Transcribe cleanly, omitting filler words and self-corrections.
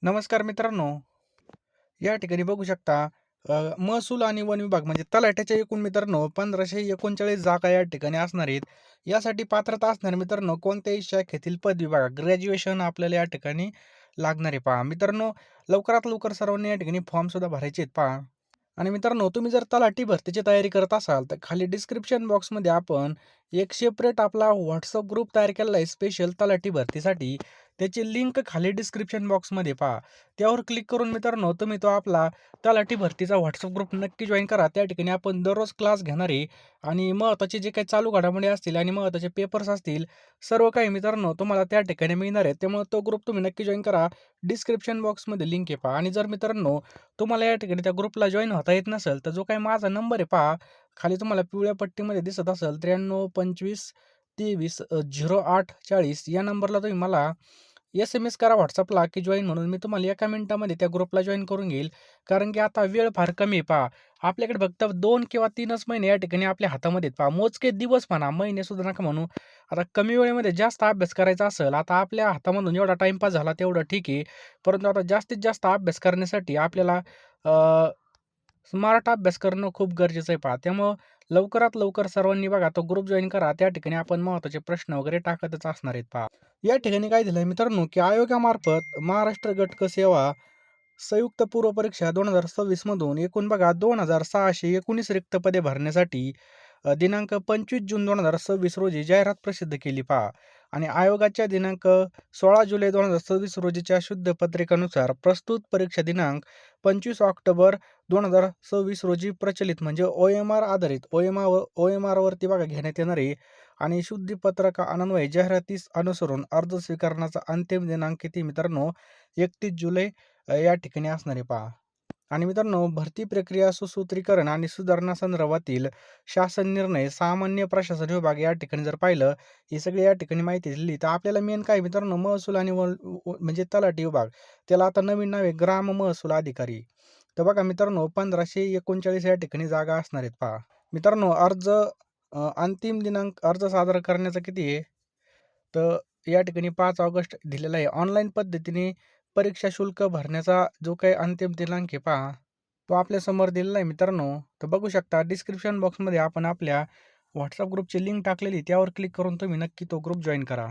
नमस्कार मित्रांनो, या ठिकाणी बघू शकता महसूल आणि वन विभाग म्हणजे तलाठ्याच्या एकूण मित्रांनो 1539 जागा या ठिकाणी असणार आहेत. यासाठी पात्रता असणार मित्रांनो कोणत्याही शाखेतील पदविभाग ग्रॅज्युएशन आपल्याला या ठिकाणी लागणार आहे पहा. मित्रांनो लवकरात लवकर सर्वांनी या ठिकाणी फॉर्म सुद्धा भरायचे आहेत पहा. आणि मित्रांनो तुम्ही जर तलाठी भरतीची तयारी करत असाल तर खाली डिस्क्रिप्शन बॉक्समध्ये आपण एक सेपरेट आपला WhatsApp ग्रुप तयार केलेला आहे स्पेशल तलाठी भरतीसाठी. त्याची लिंक खाली डिस्क्रिप्शन बॉक्समध्ये पहा. त्यावर क्लिक करून मित्रांनो तुम्ही तो आपला तलाठी भरतीचा WhatsApp ग्रुप नक्की जॉइन करा. त्या ठिकाणी आपण दररोज क्लास घेणार आहे आणि महत्त्वाचे जे काही चालू घडामोडी असतील आणि महत्त्वाचे पेपर्स असतील, सर्व काही मित्रांनो तुम्हाला त्या ठिकाणी मिळणार आहे. त्यामुळे तो ग्रुप तुम्ही नक्की जॉइन करा. डिस्क्रिप्शन बॉक्समध्ये लिंक आहे पहा. आणि जर मित्रांनो तुम्हाला या ठिकाणी त्या ग्रुपला जॉइन होता येत नसेल, तर जो काही माझा नंबर आहे पहा, खाली तुम्हाला पिवळ्या पट्टीमध्ये दिसत असेल 93 25 23 08 40 या नंबरला तुम्ही मला SMS करा WhatsAppला की जॉइन म्हणून. मी तुम्हाला एका मिनिटामध्ये त्या ग्रुपला जॉइन करून घेईल. कारण की आता वेळ फार कमी आहे पहा. आपल्याकडे फक्त 2 किंवा 3च महिने या ठिकाणी आपल्या हातामध्ये आहेत पहा. मोजके दिवस म्हणा, महिनेसुद्धा नका म्हणू. आता कमी वेळेमध्ये जास्त अभ्यास करायचा असेल, आता आपल्या हातामधून एवढा टाईमपास झाला तेवढं ठीक आहे. परंतु आता जास्तीत जास्त अभ्यास करण्यासाठी आपल्याला स्मार्ट अभ्यास करणं खूप गरजेचं आहे पहा. त्यामुळं लवकरात लवकर सर्वांनी बघा तो ग्रुप जॉइन करा. त्या ठिकाणी आपण महत्त्वाचे प्रश्न वगैरे टाकतच असणार आहेत पहा. या ठिकाणी काय दिलंय मित्रांनो, की आयोगामार्फत महाराष्ट्र गटक सेवा संयुक्त पूर्व परीक्षा 2026 मधून एकूण बघा 2619 रिक्त पदे भरण्यासाठी दिनांक 25 जून 2026 रोजी जाहिरात प्रसिद्ध केली पहा. आणि आयोगाच्या दिनांक 16 जुलै 2026 रोजीच्या शुद्ध पत्रिकानुसार प्रस्तुत परीक्षा दिनांक 25 ऑक्टोबर 2026 रोजी प्रचलित म्हणजे OMR आधारित OMR वरती बघा घेण्यात येणार आहे. आणि शुद्धी पत्रकान्वये जाहिरातीस अनुसरून अर्ज स्वीकारण्याचा अंतिम दिनांक किती मित्रांनो 31 जुलै या ठिकाणी असणार आहे पहा. आणि मित्रांनो भरती प्रक्रिया सुसूत्रीकरण आणि सुधारणा संदर्भातील शासन निर्णय सामान्य प्रशासन विभाग या ठिकाणी जर पाहिलं, ही सगळी या ठिकाणी माहिती दिली. तर आपल्याला मेन काय मित्रांनो महसूल आणि म्हणजे तलाठी विभाग, त्याला आता नवीन नाव आहे ग्राम महसूल अधिकारी. तर बघा मित्रांनो 1539 या ठिकाणी जागा असणार आहेत पहा. मित्रांनो अंतिम दिनांक अर्ज सादर करण्याचा किती आहे? तर या ठिकाणी 5 ऑगस्ट दिलेला आहे. ऑनलाईन पद्धतीने परीक्षा शुल्क भरण्याचा जो काही अंतिम दिनांक आहे पहा, तो आपल्यासमोर दिलेला आहे मित्रांनो. तर बघू शकता डिस्क्रिप्शन बॉक्समध्ये आपण आपल्या WhatsApp ग्रुपची लिंक टाकलेली, त्यावर क्लिक करून तुम्ही नक्की तो ग्रुप जॉइन करा.